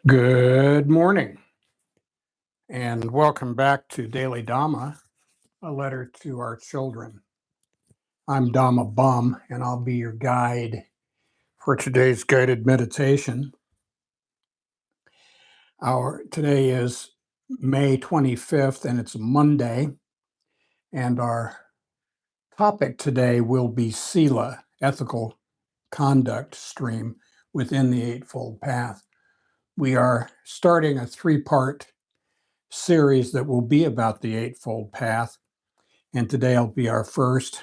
Good morning, and welcome back to Daily Dhamma, a letter to our children. I'm Dhamma Bum, and I'll be your guide for today's guided meditation. Today is May 25th, and it's Monday, and our topic today will be Sila, ethical conduct stream within the Eightfold Path. We are starting a three-part series that will be about the Eightfold Path, and today will be our first.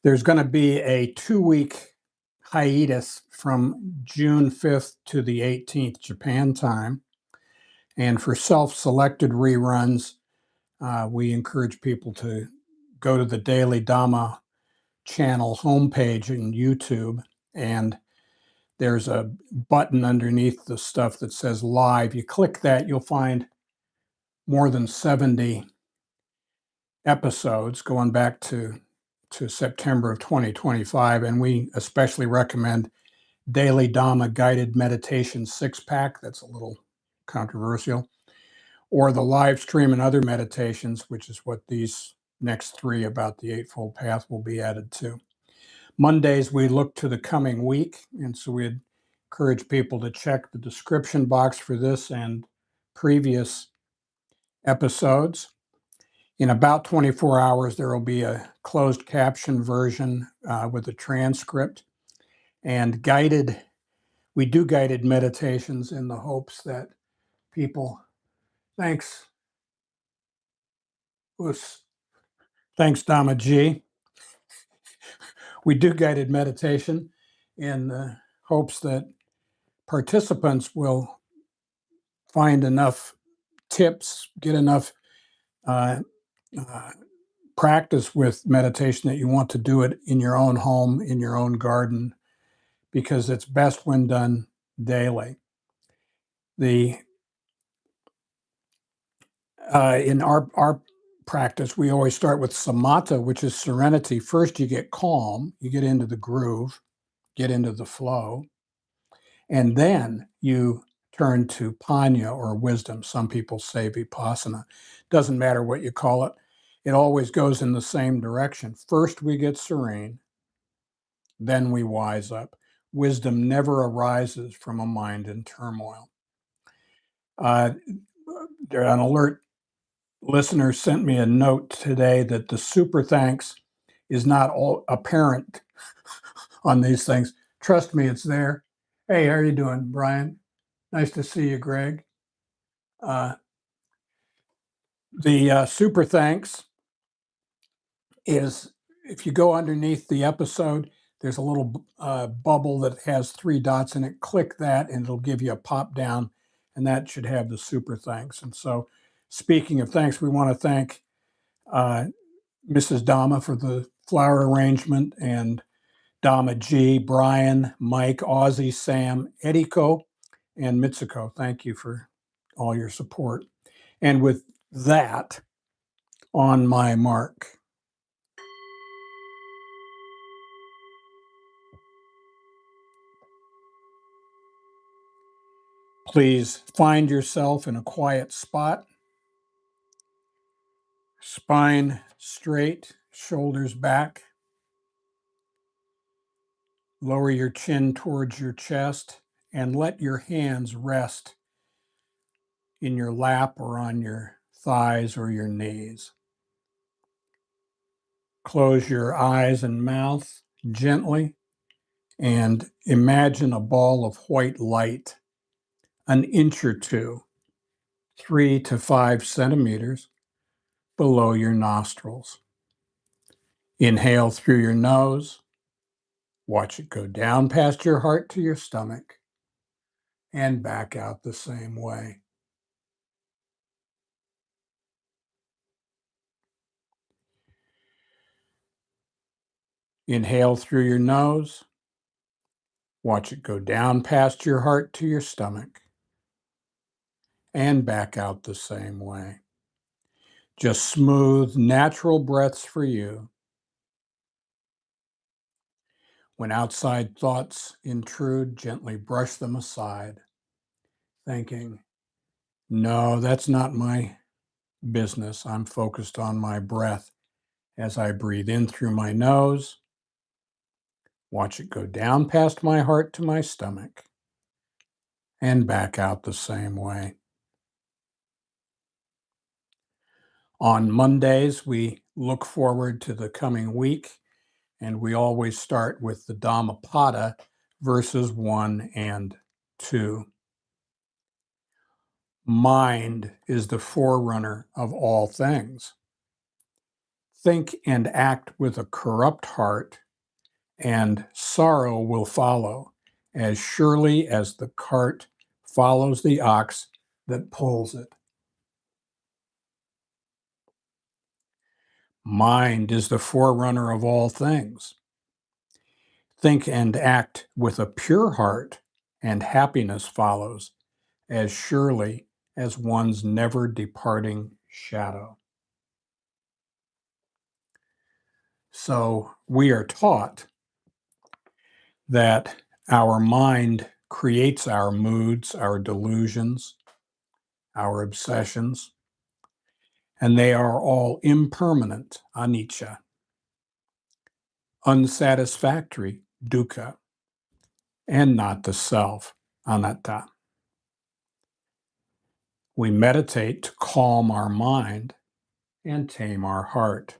There's going to be a 2-week hiatus from June 5th to the 18th Japan time. And for self-selected reruns, we encourage people to go to the Daily Dhamma channel homepage in YouTube, and there's a button underneath the stuff that says live. You click that, you'll find more than 70 episodes going back to September of 2025, and we especially recommend Daily Dhamma Guided Meditation 6-pack. That's a little controversial. Or the live stream and other meditations, which is what these next three about the Eightfold Path will be added to. Mondays, we look to the coming week, and so we encourage people to check the description box for this and previous episodes. In about 24 hours, there will be a closed caption version with a transcript and we do guided meditations in the hopes that people, thanks Dhamma Ji. We do guided meditation in the hopes that participants will find enough tips, get enough practice with meditation that you want to do it in your own home, in your own garden, because it's best when done daily. In our practice, we always start with samatha, which is serenity. First, you get calm, you get into the groove, get into the flow, and then you turn to panya or wisdom. Some people say vipassana. Doesn't matter what you call it. It always goes in the same direction. First, we get serene, then we wise up. Wisdom never arises from a mind in turmoil. An alert listener sent me a note today that the super thanks is not all apparent on these things. Trust me, it's there. Hey, how are you doing, Brian? Nice to see you, Greg. The super thanks is, if you go underneath the episode, there's a little bubble that has 3 dots in it. Click that and it'll give you a pop down, and that should have the super thanks. And so, speaking of thanks, we want to thank Mrs. Dhamma for the flower arrangement, and Dhamma G, Brian, Mike, Ozzy, Sam, Ediko, and Mitsuko. Thank you for all your support. And with that, on my mark. Please find yourself in a quiet spot. Spine straight, shoulders back. Lower your chin towards your chest and let your hands rest in your lap or on your thighs or your knees. Close your eyes and mouth gently and imagine a ball of white light, an inch or two, 3 to 5 centimeters below your nostrils. Inhale through your nose. Watch it go down past your heart to your stomach and back out the same way. Inhale through your nose. Watch it go down past your heart to your stomach and back out the same way. Just smooth, natural breaths for you. When outside thoughts intrude, gently brush them aside thinking, no, that's not my business. I'm focused on my breath as I breathe in through my nose. Watch it go down past my heart to my stomach and back out the same way. On Mondays, we look forward to the coming week, and we always start with the Dhammapada, verses 1 and 2. Mind is the forerunner of all things. Think and act with a corrupt heart, and sorrow will follow, as surely as the cart follows the ox that pulls it. Mind is the forerunner of all things. Think and act with a pure heart, and happiness follows, as surely as one's never departing shadow. So we are taught that our mind creates our moods, our delusions, our obsessions, and they are all impermanent, anicca, unsatisfactory, dukkha, and not the self, anatta. We meditate to calm our mind and tame our heart.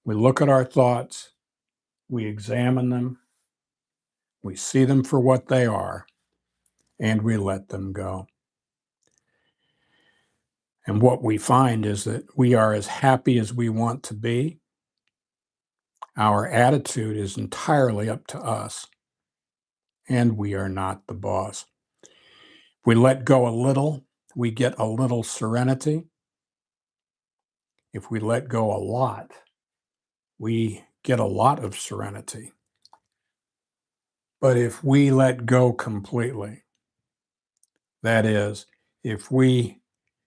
We look at our thoughts, we examine them, we see them for what they are, and we let them go. And what we find is that we are as happy as we want to be. Our attitude is entirely up to us, and we are not the boss. If we let go a little, we get a little serenity. If we let go a lot, we get a lot of serenity. But if we let go completely, that is, if we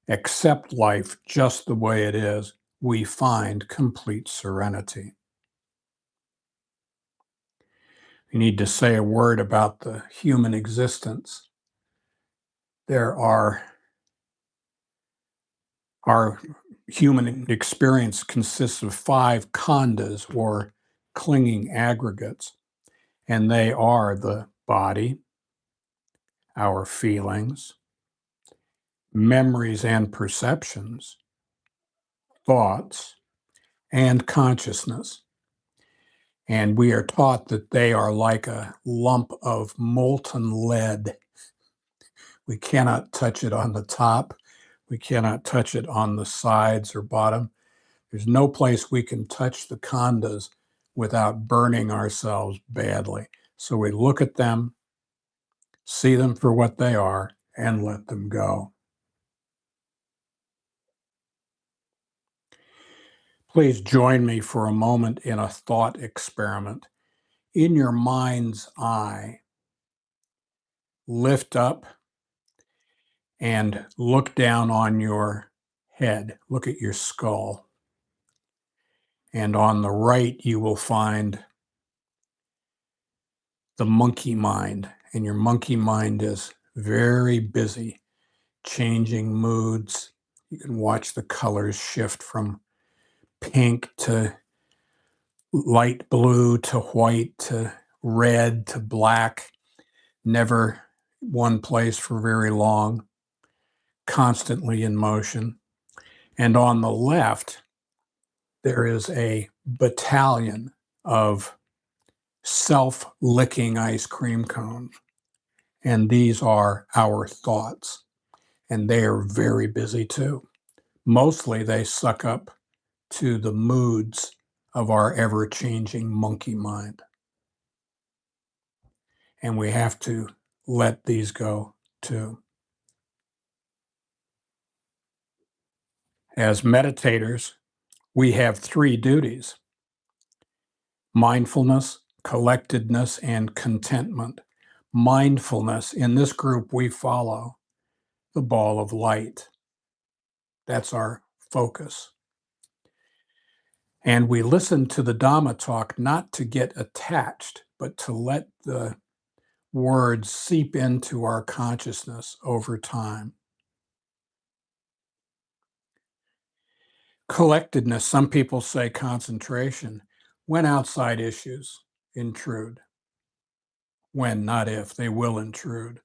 accept life just the way it is, we find complete serenity. We need to say a word about the human existence. Our human experience consists of 5 khandhas, or clinging aggregates, and they are the body, our feelings, memories and perceptions, thoughts, and consciousness. And we are taught that they are like a lump of molten lead. We cannot touch it on the top. We cannot touch it on the sides or bottom. There's no place we can touch the khandhas without burning ourselves badly. So we look at them, see them for what they are, and let them go. Please join me for a moment in a thought experiment. In your mind's eye, lift up and look down on your head. Look at your skull. And on the right, you will find the monkey mind. And your monkey mind is very busy, changing moods. You can watch the colors shift from pink to light blue to white to red to black, never one place for very long, constantly in motion. And on the left, there is a battalion of self-licking ice cream cones. And these are our thoughts. And they are very busy too. Mostly they suck up to the moods of our ever-changing monkey mind. And we have to let these go too. As meditators, we have 3 duties: mindfulness, collectedness, and contentment. Mindfulness, in this group, we follow the ball of light. That's our focus. And we listen to the Dhamma talk not to get attached, but to let the words seep into our consciousness over time. Collectedness, some people say concentration, when outside issues intrude. When, not if, they will intrude.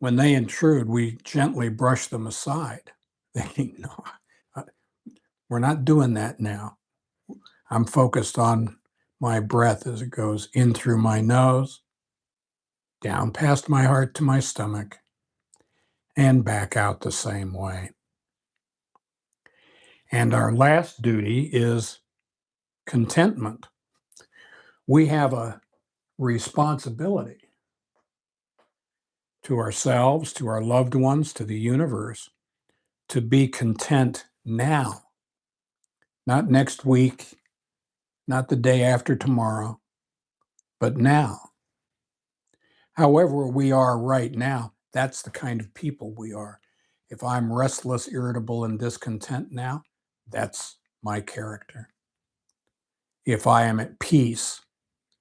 When they intrude, we gently brush them aside. Thinking, no, we're not doing that now. I'm focused on my breath as it goes in through my nose, down past my heart to my stomach, and back out the same way. And our last duty is contentment. We have a responsibility to ourselves, to our loved ones, to the universe, to be content now, not next week, not the day after tomorrow, but now. However we are right now, that's the kind of people we are. If I'm restless, irritable, and discontent now, that's my character. If I am at peace,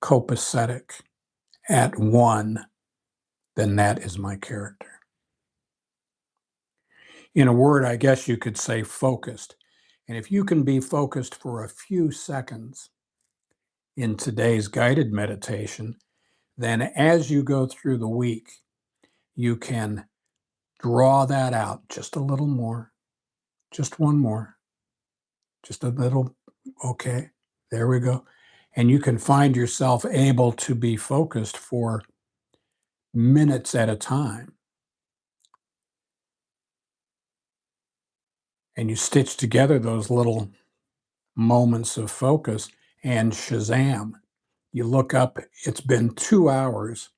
copacetic, at one, then that is my character. In a word, I guess you could say focused. And if you can be focused for a few seconds in today's guided meditation, then as you go through the week, you can draw that out just a little more, just one more, just a little, okay, there we go. And you can find yourself able to be focused for minutes at a time. And you stitch together those little moments of focus, and shazam, you look up, it's been 2 hours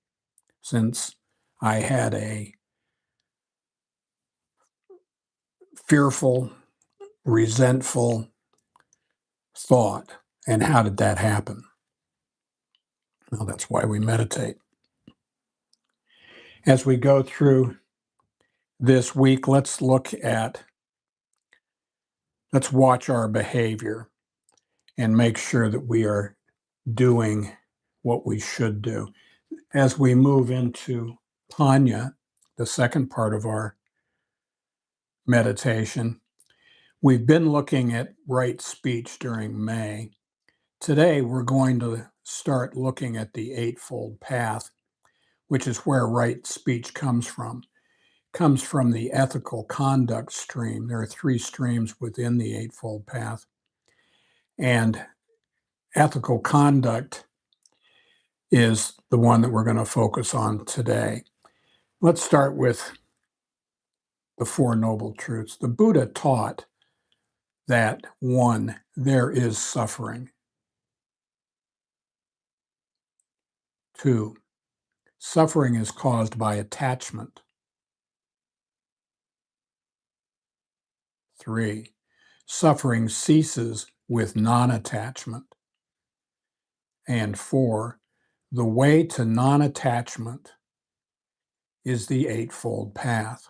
since I had a fearful, resentful thought. And how did that happen? Well, that's why we meditate. As we go through this week, let's watch our behavior and make sure that we are doing what we should do. As we move into Panya, the second part of our meditation, we've been looking at right speech during May. Today, we're going to start looking at the Eightfold Path, which is where right speech comes from. It comes from the ethical conduct stream. There are 3 streams within the Eightfold Path. And ethical conduct is the one that we're going to focus on today. Let's start with the Four Noble Truths. The Buddha taught that 1, there is suffering. 2, suffering is caused by attachment. 3, suffering ceases with non-attachment. And 4, the way to non-attachment is the Eightfold Path.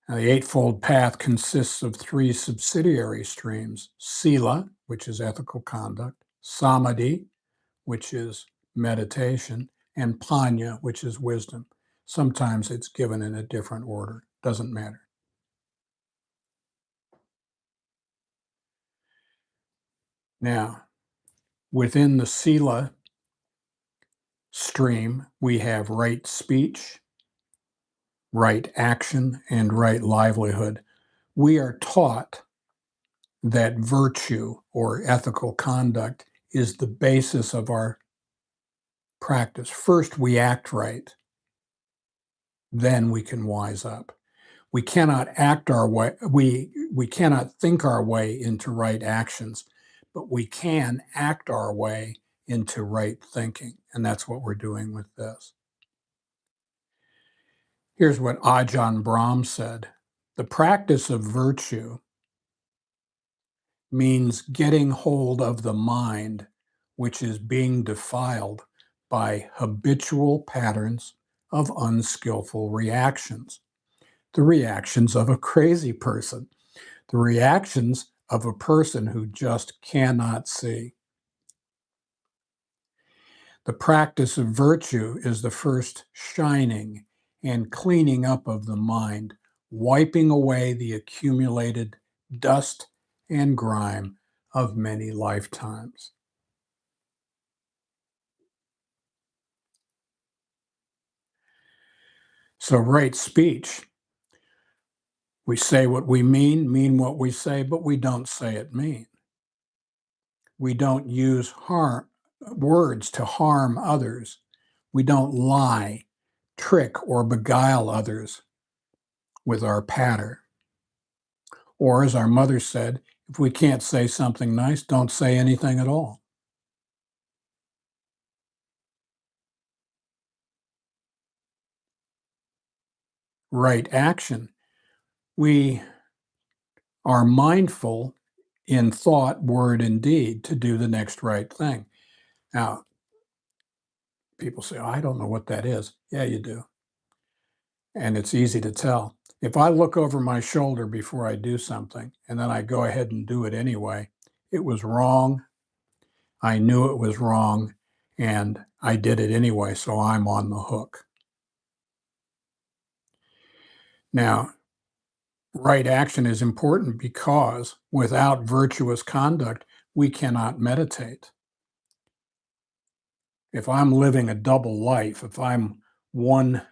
Now, the Eightfold Path consists of 3 subsidiary streams: Sila, which is ethical conduct; Samadhi, which is meditation; and Panya, which is wisdom. Sometimes it's given in a different order. Doesn't matter. Now, within the Sila stream, we have right speech, right action, and right livelihood. We are taught that virtue or ethical conduct is the basis of our practice. First, we act right, then we can wise up. We cannot act our way, we cannot think our way into right actions, but we can act our way into right thinking. And that's what we're doing with this. Here's what Ajahn Brahm said: the practice of virtue means getting hold of the mind which is being defiled by habitual patterns of unskillful reactions. The reactions of a crazy person, the reactions of a person who just cannot see. The practice of virtue is the first shining and cleaning up of the mind, wiping away the accumulated dust and grime of many lifetimes. So, right speech, we say what we mean what we say, but we don't say it mean. We don't use words to harm others. We don't lie, trick, or beguile others with our patter. Or, as our mother said, if we can't say something nice, don't say anything at all. Right action. We are mindful in thought, word, and deed to do the next right thing. Now, people say, oh, I don't know what that is. Yeah, you do. And it's easy to tell. If I look over my shoulder before I do something and then I go ahead and do it anyway, it was wrong. I knew it was wrong and I did it anyway, so I'm on the hook. Now, right action is important because without virtuous conduct, we cannot meditate. If I'm living a double life, if I'm one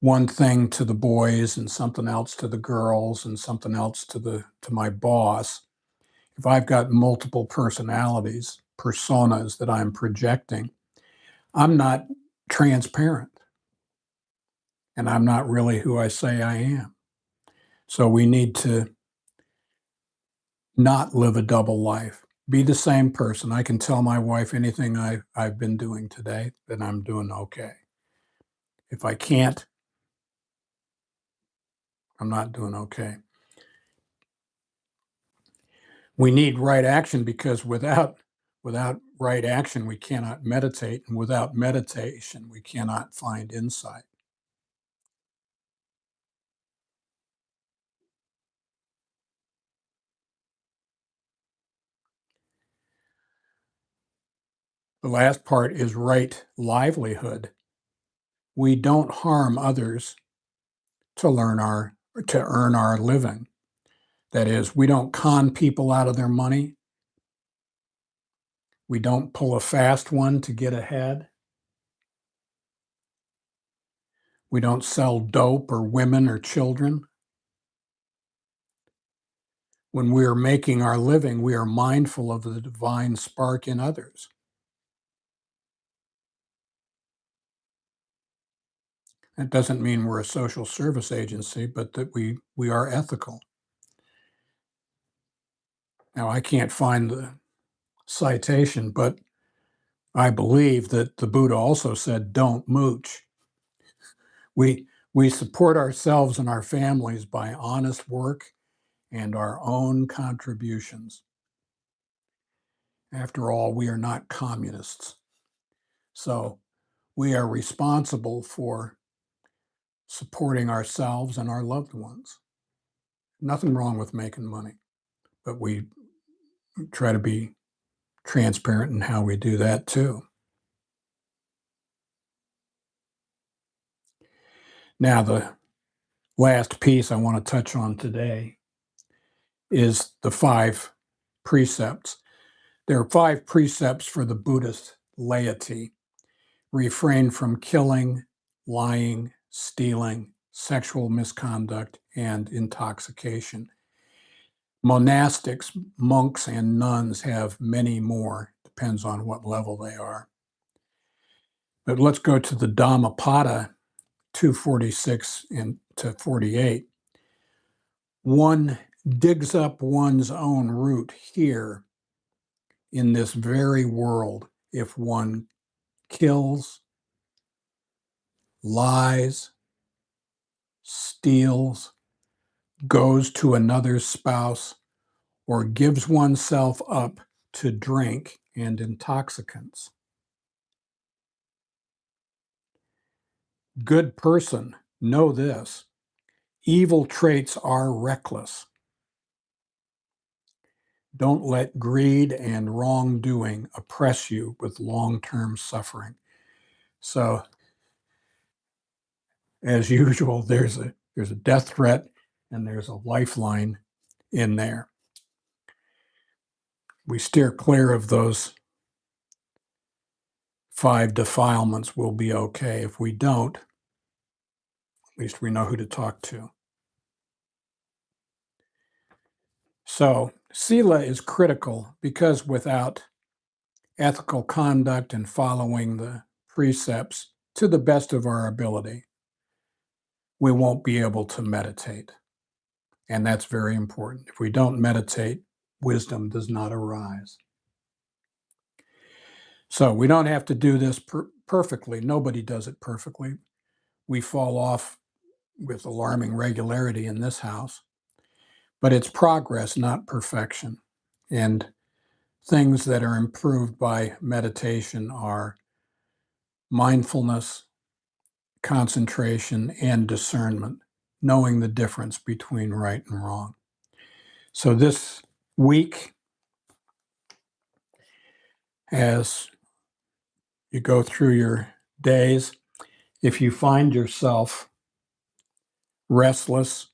one thing to the boys and something else to the girls and something else to my boss, if I've got multiple personalities, personas that I'm projecting, I'm not transparent and I'm not really who I say I am. So we need to not live a double life. Be the same person. I can tell my wife anything I've been doing today, then I'm doing okay. If I can't, I'm not doing okay. We need right action because without right action, we cannot meditate. And without meditation, we cannot find insight. The last part is right livelihood. We don't harm others to earn our living. That is, we don't con people out of their money. We don't pull a fast one to get ahead. We don't sell dope or women or children. When we are making our living, we are mindful of the divine spark in others. That doesn't mean we're a social service agency, but that we are ethical. Now, I can't find the citation, but I believe that the Buddha also said, don't mooch. We support ourselves and our families by honest work and our own contributions. After all, we are not communists. So we are responsible for supporting ourselves and our loved ones. Nothing wrong with making money, but we try to be transparent in how we do that too. Now, the last piece I want to touch on today is the 5 precepts. There are 5 precepts for the Buddhist laity: refrain from killing, lying, stealing, sexual misconduct, and intoxication. Monastics, monks, and nuns have many more, depends on what level they are. But let's go to the Dhammapada 246 and to 48. One digs up one's own root here in this very world if one kills, lies, steals, goes to another's spouse, or gives oneself up to drink and intoxicants. Good person, know this: evil traits are reckless. Don't let greed and wrongdoing oppress you with long-term suffering. So, as usual, there's a death threat and there's a lifeline in there. We steer clear of those 5 defilements, we'll be okay. If we don't, at least we know who to talk to. So, Sila is critical because without ethical conduct and following the precepts to the best of our ability, we won't be able to meditate. And that's very important. If we don't meditate, wisdom does not arise. So we don't have to do this perfectly. Nobody does it perfectly. We fall off with alarming regularity in this house, but it's progress, not perfection. And things that are improved by meditation are mindfulness, concentration, and discernment, knowing the difference between right and wrong. So this week, as you go through your days, if you find yourself restless,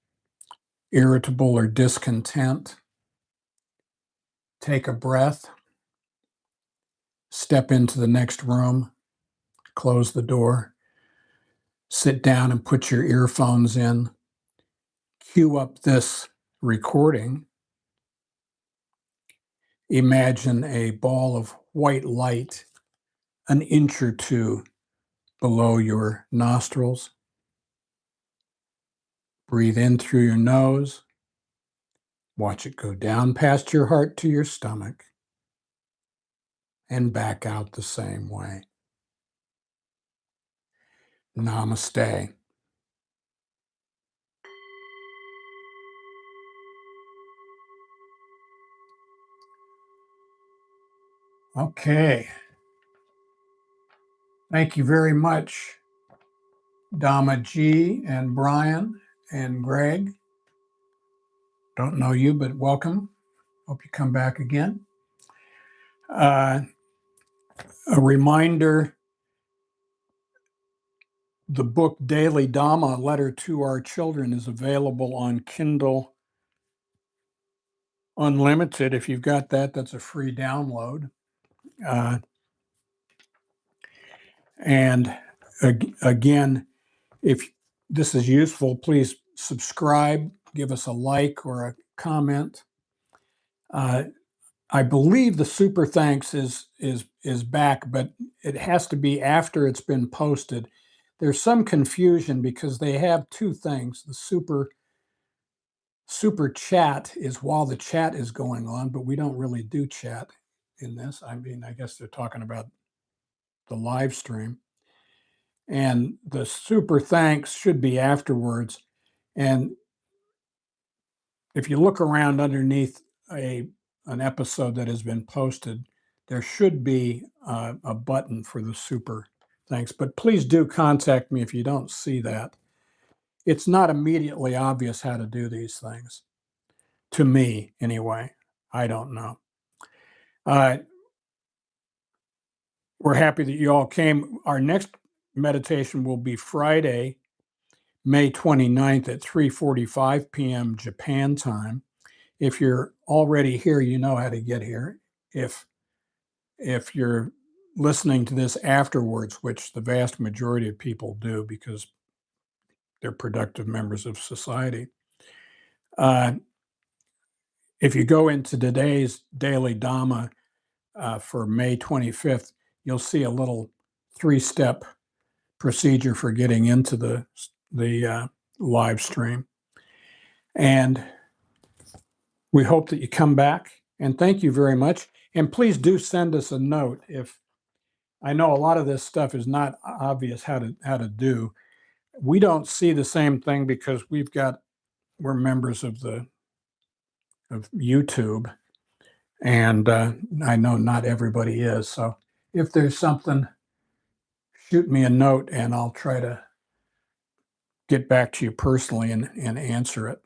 irritable, or discontent, take a breath, step into the next room, close the door, sit down and put your earphones in, cue up this recording. Imagine a ball of white light an inch or two below your nostrils. Breathe in through your nose. Watch it go down past your heart to your stomach and back out the same way. Namaste. Okay. Thank you very much, Dhamma G and Brian and Greg. Don't know you, but welcome. Hope you come back again. A reminder, the book Daily Dhamma, Letter to Our Children, is available on Kindle Unlimited. If you've got that, that's a free download. And again, if this is useful, please subscribe, give us a like or a comment. I believe the super thanks is back, but it has to be after it's been posted. There's some confusion because they have two things. The super chat is while the chat is going on, but we don't really do chat in this. I mean, I guess they're talking about the live stream. And the super thanks should be afterwards. And if you look around underneath an episode that has been posted, there should be a button for the super thanks. But please do contact me if you don't see that. It's not immediately obvious how to do these things. To me, anyway. I don't know. We're happy that you all came. Our next meditation will be Friday, May 29th at 3:45 p.m. Japan time. If you're already here, you know how to get here. If you're listening to this afterwards, which the vast majority of people do because they're productive members of society, if you go into today's Daily Dhamma for May 25th, you'll see a little 3-step procedure for getting into the live stream. And we hope that you come back. And thank you very much. And please do send us a note. If I know a lot of this stuff is not obvious how to do. We don't see the same thing because we're members of YouTube, and I know not everybody is. So if there's something, shoot me a note and I'll try to get back to you personally and answer it.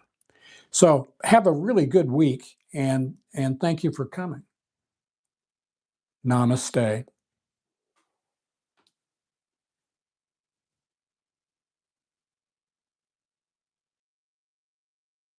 So have a really good week, and thank you for coming. Namaste.